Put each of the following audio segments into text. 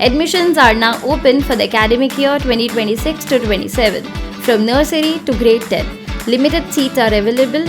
Admissions are now open for the academic year 2026 to 27 from nursery to grade 10. Limited seats are available.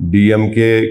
DMK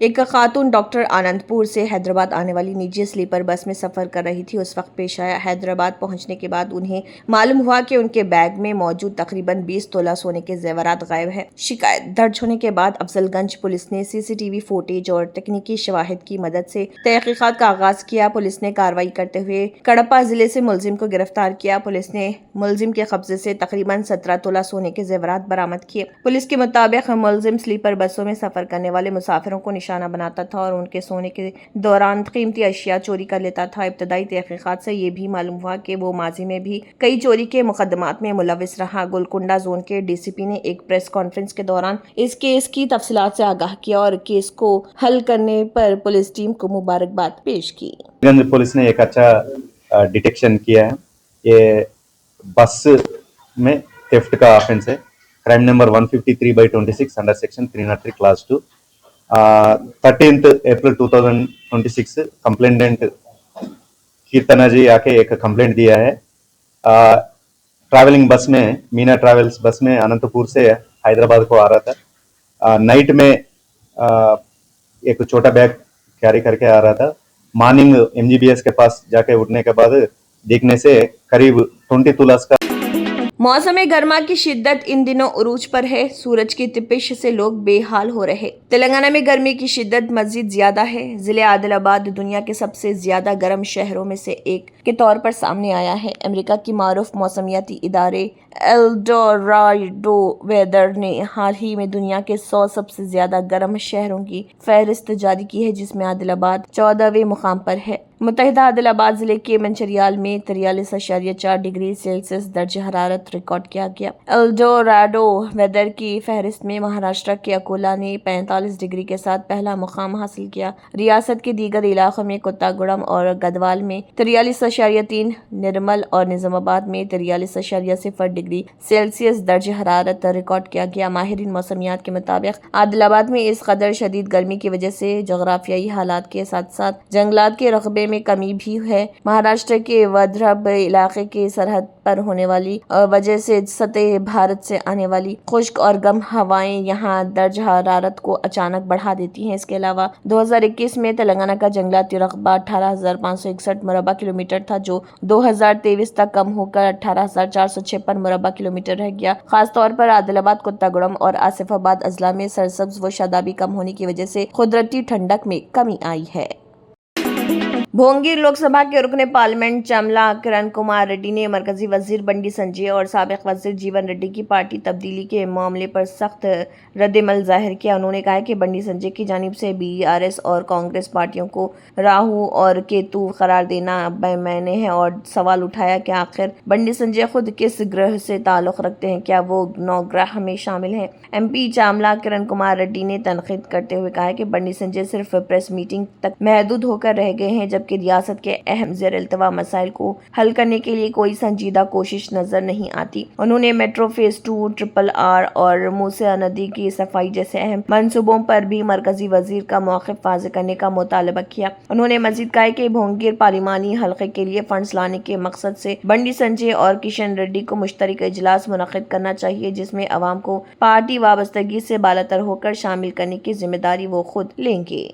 ایک خاتون doctor Anandpur سے حیدرآباد آنے والی نجی sleeper بس میں سفر کر رہی تھی. اس وقت پیش آیا. حیدرآباد پہنچنے کے بعد انہیں معلوم ہوا کہ ان کے بیگ میں موجود تقریباً 20 تولہ سونے کے زیورات غائب ہیں. شکایت درج ہونے کے بعد افضل گنج پولیس نے CCTV فوٹیج اور تکنیکی شواہد کی مدد سے تحقیقات کا آغاز کیا. پولیس نے کارروائی کرتے ہوئے کڑپا ضلع سے ملزم کو گرفتار کیا. پولیس نے ملزم کے قبضے سے تقریباً 17 تولہ سونے کے زیورات برآمد کیے. پولیس کے مطابق ملزم سلیپر بسوں میں سفر کرنے والے مسافروں کو نشانہ بناتا تھا اور ان کے سونے کے دوران قیمتی اشیاء چوری کر لیتا تھا. ابتدائی تحقیقات سے یہ بھی معلوم ہوا کہ وہ ماضی میں بھی کئی چوری کے مقدمات میں ملوث رہا. گولکنڈہ زون کے DCP نے ایک پریس کانفرنس کے دوران اس کیس کی تفصیلات سے آگاہ کیا اور کیس کو حل کرنے پر پولیس ٹیم کو مبارکباد پیش کی. گنج پولیس نے ایک اچھا ڈیٹیکشن کیا ہے. یہ بس میں تھیفٹ کا آفینس ہے. Crime number 153/26 under section 303 class 2. 13 April 2026 complaint کیرتنا جی آ کے ایک کمپلینٹ دیا ہے. ٹریولنگ بس میں مینا ٹریولس بس میں اننتپور سے حیدرآباد کو آ رہا تھا. نائٹ میں ایک چھوٹا بیگ کیری کر کے آ رہا تھا. مارننگ MGBS کے پاس جا کے اٹھنے کے بعد دیکھنے سے قریب 20 تولہ کا. موسم گرما کی شدت ان دنوں عروج پر ہے. سورج کی تپش سے لوگ بے حال ہو رہے. تلنگانہ میں گرمی کی شدت مزید زیادہ ہے. ضلع عادل آباد دنیا کے سب سے زیادہ گرم شہروں میں سے ایک کے طور پر سامنے آیا ہے. امریکہ کی معروف موسمیاتی ادارے ایلڈورایڈو ویدر نے حال ہی میں دنیا کے 100 سب سے زیادہ گرم شہروں کی فہرست جاری کی ہے، جس میں عادل آباد 14ویں مقام پر ہے. متحدہ عادل آباد ضلع کے منچریال میں 43.4 ڈگری سیلسیس درجہ حرارت ریکارڈ کیا گیا. ایلڈوراڈو ویدر کی فہرست میں مہاراشٹر کے اکولا نے 45 ڈگری کے ساتھ پہلا مقام حاصل کیا. ریاست کے دیگر علاقوں میں کوتا گوڑم اور گدوال میں 43.3، نرمل اور نظام آباد میں 43.0 ڈگری سیلسیس درجہ حرارت ریکارڈ کیا گیا. ماہرین موسمیات کے مطابق عادل آباد میں اس قدر شدید گرمی کی وجہ سے جغرافیائی حالات کے ساتھ ساتھ جنگلات کے رقبے میں کمی بھی ہے. مہاراشٹر کے ودربھ علاقے کے سرحد پر ہونے والی وجہ سے سطح بھارت سے آنے والی خشک اور گرم ہوائیں یہاں درجہ حرارت کو اچانک بڑھا دیتی ہیں. اس کے علاوہ 2021 میں تلنگانہ کا جنگلاتی رقبہ 18,561 مربع کلومیٹر تھا، جو 2023 تک کم ہو کر 18,456 مربع کلومیٹر رہ گیا. خاص طور پر عادل آباد، کوتا گوڑم اور آصف آباد اضلاع میں سرسبز و شادابی کم ہونے کی وجہ سے قدرتی ٹھنڈک میں کمی آئی ہے. بھونگیر لوک سبھا کے رکن پارلیمنٹ چاملا کرن کمار ریڈی نے مرکزی وزیر بنڈی سنجے اور سابق وزیر جیون ریڈی کی پارٹی تبدیلی کے معاملے پر سخت ردعمل ظاہر کیا. انہوں نے کہا کہ بنڈی سنجے کی جانب سے BRS اور کانگریس پارٹیوں کو راہو اور کیتو قرار دینا بے معنی ہے اور سوال اٹھایا کہ آخر بنڈی سنجے خود کس گروہ سے تعلق رکھتے ہیں، کیا وہ نوگرہ میں شامل ہیں. MP چاملا کرن کمار ریڈی نے تنقید کرتے ہوئے کہا کہ بنڈی سنجے صرف پریس میٹنگ تک محدود ہو کر رہ گئے ہیں، جبکہ ریاست کے اہم زیر التوا مسائل کو حل کرنے کے لیے کوئی سنجیدہ کوشش نظر نہیں آتی. انہوں نے میٹرو فیز 2، RRR اور موسیٰ ندی کی صفائی جیسے اہم منصوبوں پر بھی مرکزی وزیر کا موقف واضح کرنے کا مطالبہ کیا. انہوں نے مزید کہا کہ بھونگیر پارلیمانی حلقے کے لیے فنڈز لانے کے مقصد سے بنڈی سنجے اور کشن ریڈی کو مشترک اجلاس منعقد کرنا چاہیے، جس میں عوام کو پارٹی وابستگی سے بالاتر ہو کر شامل کرنے کی ذمہ داری وہ خود لیں گے.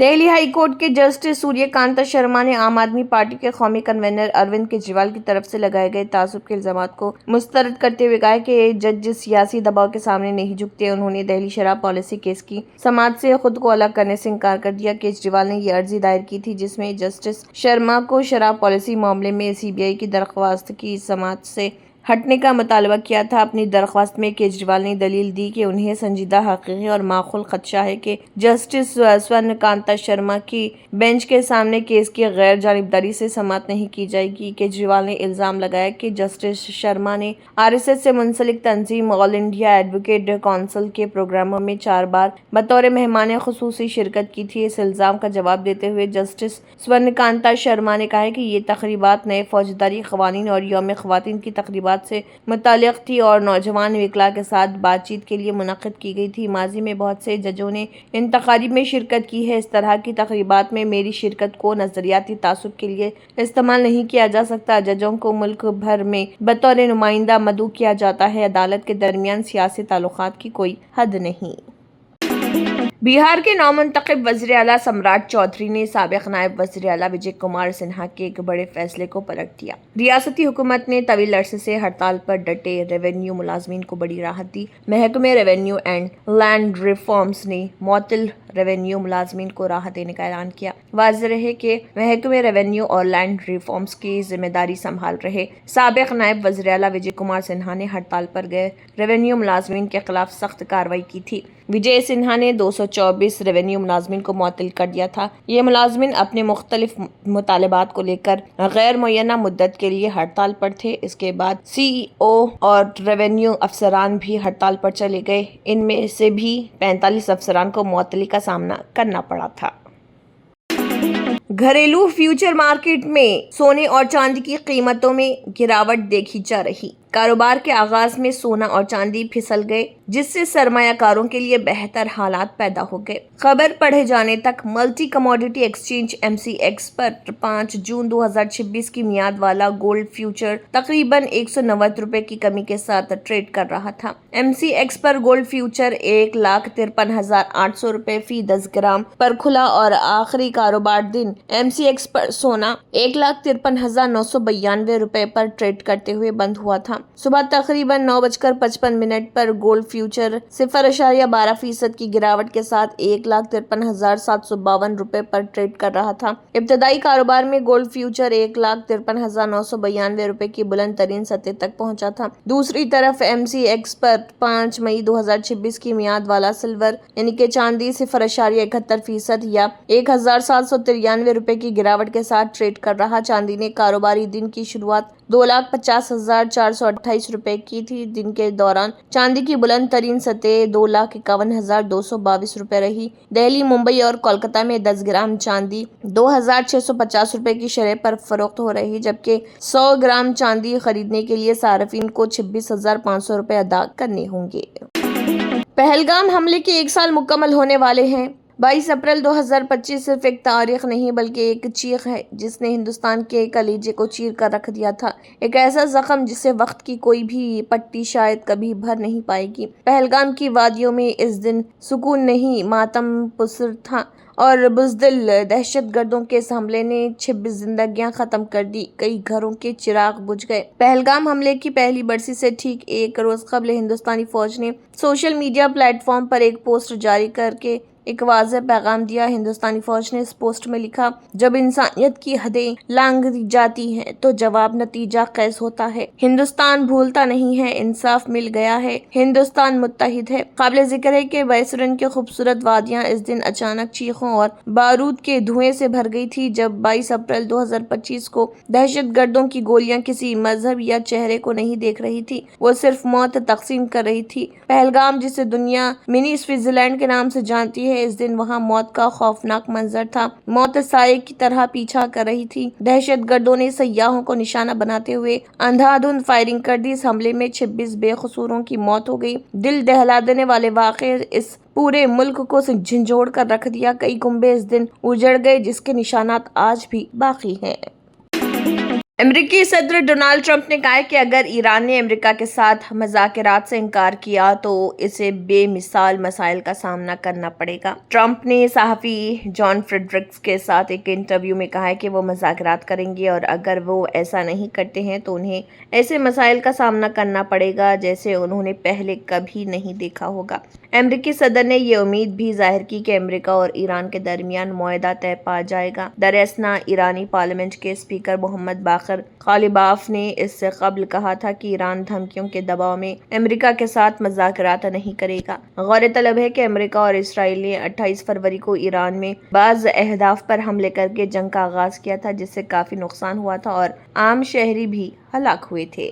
دہلی ہائی کورٹ کے جسٹس سوریہ کانتا شرما نے عام آدمی پارٹی کے قومی کنوینر اروند کیجریوال کی طرف سے لگائے گئے تعصب کے الزامات کو مسترد کرتے ہوئے کہا کہ جج سیاسی دباؤ کے سامنے نہیں جھکتے. انہوں نے دہلی شراب پالیسی کیس کی سماعت سے خود کو الگ کرنے سے انکار کر دیا. کیجریوال نے یہ عرضی دائر کی تھی جس میں جسٹس شرما کو شراب پالیسی معاملے میں CBI کی درخواست کی سماعت سے ہٹنے کا مطالبہ کیا تھا. اپنی درخواست میں کیجریوال نے دلیل دی کہ انہیں سنجیدہ، حقیقی اور معقول خدشہ ہے کہ جسٹس سوریا کانتا شرما کی بینچ کے سامنے کیس کی غیر جانبداری سے سماعت نہیں کی جائے گی. کیجریوال نے الزام لگایا کہ جسٹس شرما نے RSS سے منسلک تنظیم آل انڈیا ایڈوکیٹ کونسل کے پروگراموں میں 4 بار بطور مہمان خصوصی شرکت کی تھی. اس الزام کا جواب دیتے ہوئے جسٹس سوریا کانتا شرما نے کہا کہ یہ تقریبات نئے فوجداری قوانین اور یوم خواتین کی تقریبات سے متعلق تھی اور نوجوان وکلاء کے ساتھ بات چیت کے لیے منعقد کی گئی تھی. ماضی میں بہت سے ججوں نے ان تقاریب میں شرکت کی ہے. اس طرح کی تقریبات میں میری شرکت کو نظریاتی تعصب کے لیے استعمال نہیں کیا جا سکتا. ججوں کو ملک بھر میں بطور نمائندہ مدعو کیا جاتا ہے. عدالت کے درمیان سیاسی تعلقات کی کوئی حد نہیں. بہار کے نومنتخب وزیر اعلیٰ سمراٹ چودھری نے سابق نائب وزیر اعلیٰ وجے کمار سنہا کے ایک بڑے فیصلے کو پلٹ دیا۔ ریاستی حکومت نے طویل عرصے سے ہڑتال پر ڈٹے ریونیو ملازمین کو بڑی راحت دی۔ محکمہ ریونیو اینڈ لینڈ ریفارمز نے معطل ریونیو ملازمین کو راحت دینے کا اعلان کیا۔ واضح رہے کہ محکمہ ریونیو اور لینڈ ریفارمز کی ذمہ داری سنبھال رہے سابق نائب وزیر اعلیٰ وجے کمار سنہا نے ہڑتال پر گئے ریونیو ملازمین کے خلاف سخت کارروائی کی تھی۔ وجے سنہا نے 224 ریونیو ملازمین کو معطل کر دیا تھا۔ یہ ملازمین اپنے مختلف مطالبات کو لے کر غیر معینہ مدت کے لیے ہڑتال پر تھے۔ اس کے بعد سی ای او اور ریونیو افسران بھی ہڑتال پر چلے گئے۔ ان میں سے بھی 45 افسران کو معطلی کا سامنا کرنا پڑا تھا۔ گھریلو فیوچر مارکیٹ میں سونے اور چاندی کی قیمتوں میں گراوٹ دیکھی جا رہی۔ کاروبار کے آغاز میں سونا اور چاندی پھسل گئے، جس سے سرمایہ کاروں کے لیے بہتر حالات پیدا ہو گئے۔ خبر پڑھے جانے تک ملٹی کموڈیٹی ایکسچینج MCX پر 5 جون 2026 کی میعاد والا گولڈ فیوچر تقریباً 190 روپے کی کمی کے ساتھ ٹریڈ کر رہا تھا۔ MCX پر گولڈ فیوچر 1,53,800 روپے فی 10 گرام پر کھلا اور آخری کاروبار دن MCX پر سونا 1,53,992 روپے پر ٹریڈ کرتے ہوئے بند ہوا تھا۔ صبح تقریباً 9:55 پر گولڈ فیوچر 0.12% کی گراوٹ کے ساتھ 1,53,752 روپے پر ٹریڈ کر رہا تھا۔ ابتدائی کاروبار میں گولڈ فیوچر 1,53,992 روپے کی بلند ترین سطح تک پہنچا تھا۔ دوسری طرف MCX پر 5 مئی 2026 کی میعاد والا سلور یعنی کہ چاندی 0.71% یا 1,793 روپے کی گراوٹ کے ساتھ ٹریڈ کر رہا۔ چاندی نے کاروباری دن کی شروعات 2,50,428 روپے کی تھی۔ دن کے دوران چاندی کی بلند ترین سطح 2,51,222 روپے رہی۔ دہلی، ممبئی اور کولکتہ میں 10 گرام چاندی 2,650 روپے کی شرح پر فروخت ہو رہی، جبکہ 100 گرام چاندی خریدنے کے لیے صارفین کو 26,500 روپے ادا کرنے ہوں گے۔ پہلگام حملے کے 1 سال مکمل ہونے والے ہیں۔ 22 اپریل 2025 صرف ایک تاریخ نہیں بلکہ ایک چیخ ہے جس نے ہندوستان کے کلیجے کو چیر کر رکھ دیا تھا۔ ایک ایسا زخم جسے وقت کی کوئی بھی پٹی شاید کبھی بھر نہیں پائے گی۔ پہلگام کی وادیوں میں اس دن سکون نہیں، ماتم پسر تھا اور بزدل دہشت گردوں کے اس حملے نے 26 زندگیاں ختم کر دی، کئی گھروں کے چراغ بجھ گئے۔ پہلگام حملے کی پہلی برسی سے ٹھیک ایک روز قبل ہندوستانی فوج نے سوشل میڈیا پلیٹ فارم پر ایک پوسٹ جاری کر کے ایک واضح پیغام دیا۔ ہندوستانی فوج نے اس پوسٹ میں لکھا، جب انسانیت کی حدیں لانگ دی جاتی ہیں تو جواب نتیجہ خیز ہوتا ہے۔ ہندوستان بھولتا نہیں ہے، انصاف مل گیا ہے، ہندوستان متحد ہے۔ قابل ذکر ہے کہ بیسرن کی خوبصورت وادیاں اس دن اچانک چیخوں اور بارود کے دھوئیں سے بھر گئی تھی جب 22 اپریل 2025 کو دہشت گردوں کی گولیاں کسی مذہب یا چہرے کو نہیں دیکھ رہی تھی، وہ صرف موت تقسیم کر رہی تھی۔ پہلگام، جسے دنیا منی سوئٹزرلینڈ کے نام سے جانتی ہے، اس دن وہاں موت کا خوفناک منظر تھا۔ موت سائے کی طرح پیچھا کر رہی تھی۔ دہشت گردوں نے سیاحوں کو نشانہ بناتے ہوئے اندھا دھند فائرنگ کر دی۔ اس حملے میں 26 بے قصوروں کی موت ہو گئی۔ دل دہلا دینے والے واقعے اس پورے ملک کو جھنجھوڑ کر رکھ دیا۔ کئی کنبے اس دن اجڑ گئے جس کے نشانات آج بھی باقی ہیں۔ امریکی صدر ڈونالڈ ٹرمپ نے کہا ہے کہ اگر ایران نے امریکہ کے ساتھ مذاکرات سے انکار کیا تو اسے بے مثال مسائل کا سامنا کرنا پڑے گا۔ ٹرمپ نے صحافی جان فریڈرکس کے ساتھ ایک انٹرویو میں کہا ہے کہ وہ مذاکرات کریں گے اور اگر وہ ایسا نہیں کرتے ہیں تو انہیں ایسے مسائل کا سامنا کرنا پڑے گا جیسے انہوں نے پہلے کبھی نہیں دیکھا ہوگا۔ امریکی صدر نے یہ امید بھی ظاہر کی کہ امریکہ اور ایران کے درمیان معاہدہ طے پا جائے گا۔ در اثنا ایرانی پارلیمنٹ کے اسپیکر محمد باقر غالباف نے اس سے قبل کہا تھا کہ ایران دھمکیوں کے دباؤ میں امریکہ کے ساتھ مذاکرات نہیں کرے گا۔ غور طلب ہے کہ امریکہ اور اسرائیل نے 28 فروری کو ایران میں بعض اہداف پر حملے کر کے جنگ کا آغاز کیا تھا جس سے کافی نقصان ہوا تھا اور عام شہری بھی ہلاک ہوئے تھے۔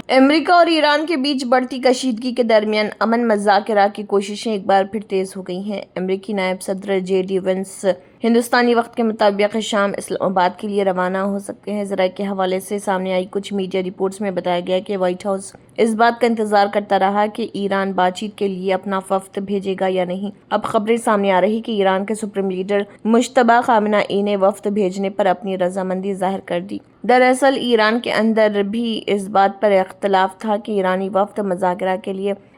امریکہ اور ایران کے بیچ بڑھتی کشیدگی کے درمیان امن مذاکرات کی کوششیں ایک بار پھر تیز ہو گئی ہیں۔ امریکی نائب صدر JD وینس ہندوستانی وقت کے مطابق شام اسلام آباد کے لیے روانہ ہو سکتے ہیں۔ ذرائع کے حوالے سے سامنے آئی کچھ میڈیا رپورٹس میں بتایا گیا کہ وائٹ ہاؤس اس بات کا انتظار کرتا رہا کہ ایران بات چیت کے لیے اپنا وفد بھیجے گا یا نہیں۔ اب خبریں سامنے آ رہی کہ ایران کے سپریم لیڈر مجتبیٰ خامنہ ای نے وفد بھیجنے پر اپنی رضامندی ظاہر کر دی۔ دراصل ایران کے اندر بھی اس بات پر اختلاف تھا کہ ایرانی وفد مذاکرات کے لیے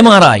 MRI,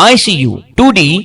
ICU, 2D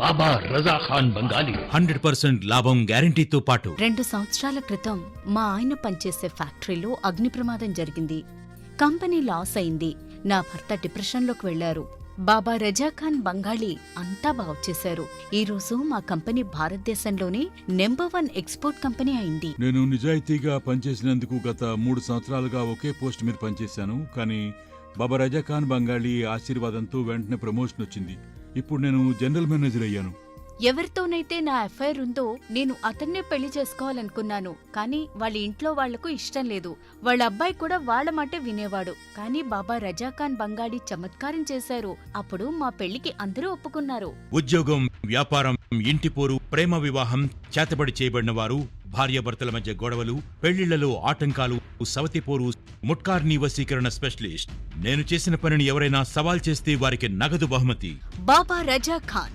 బాబా రజా ఖాన్ బంగాలి 100% లాభం గ్యారంటీతో పాటు 2 సంవత్సరాల క్రితం మా ఆయన పనిచేసే ఫ్యాక్టరీలో అగ్ని ప్రమాదం జరిగింది. కంపెనీ లాస్ అయింది. నా భర్త డిప్రెషన్లోకి వెళ్లారు. బాబా రజా ఖాన్ బంగాళీ అంతా బాగుచేశారు. ఈ రోజు మా కంపెనీ భారతదేశంలోనే నెంబర్ 1 ఎక్స్పోర్ట్ కంపెనీ అయింది. నేను నిజాయితీగా పనిచేసినందుకు గత 3 సంవత్సరాలుగా ఒకే పోస్ట్ మీద పనిచేశాను. కానీ బాబా రజా ఖాన్ బంగాళీ ఆశీర్వాదంతో వెంటనే ప్రమోషన్ వచ్చింది. ఇప్పుడు నేను జనరల్ మేనేజర్ అయ్యాను. ఎవరితోనైతే నా అఫైర్ ఉందో నేను అతన్నే పెళ్లి చేసుకోవాలనుకున్నాను. కానీ వాళ్ళ ఇంట్లో వాళ్లకు ఇష్టం లేదు. వాళ్ళ అబ్బాయి కూడా వాళ్ళ మాట వినేవాడు. కానీ బాబా రజా ఖాన్ బంగాళీ చమత్కారం చేశారు. అప్పుడు మా పెళ్లికి అందరూ ఒప్పుకున్నారు. ఉద్యోగం, వ్యాపారం, ఇంటి పోరు, ప్రేమ వివాహం, చేతబడి చేయబడిన వారు, భార్యాభర్తల మధ్య గొడవలు, పెళ్లిళ్లలో ఆటంకాలు, సవతిపోరు, ముట్కార్నీ వశీకరణ స్పెషలిస్ట్. నేను చేసిన పనిని ఎవరైనా సవాల్ చేస్తే వారికి నగదు బహుమతి. బాబా రజా ఖాన్,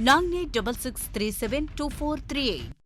9866372438।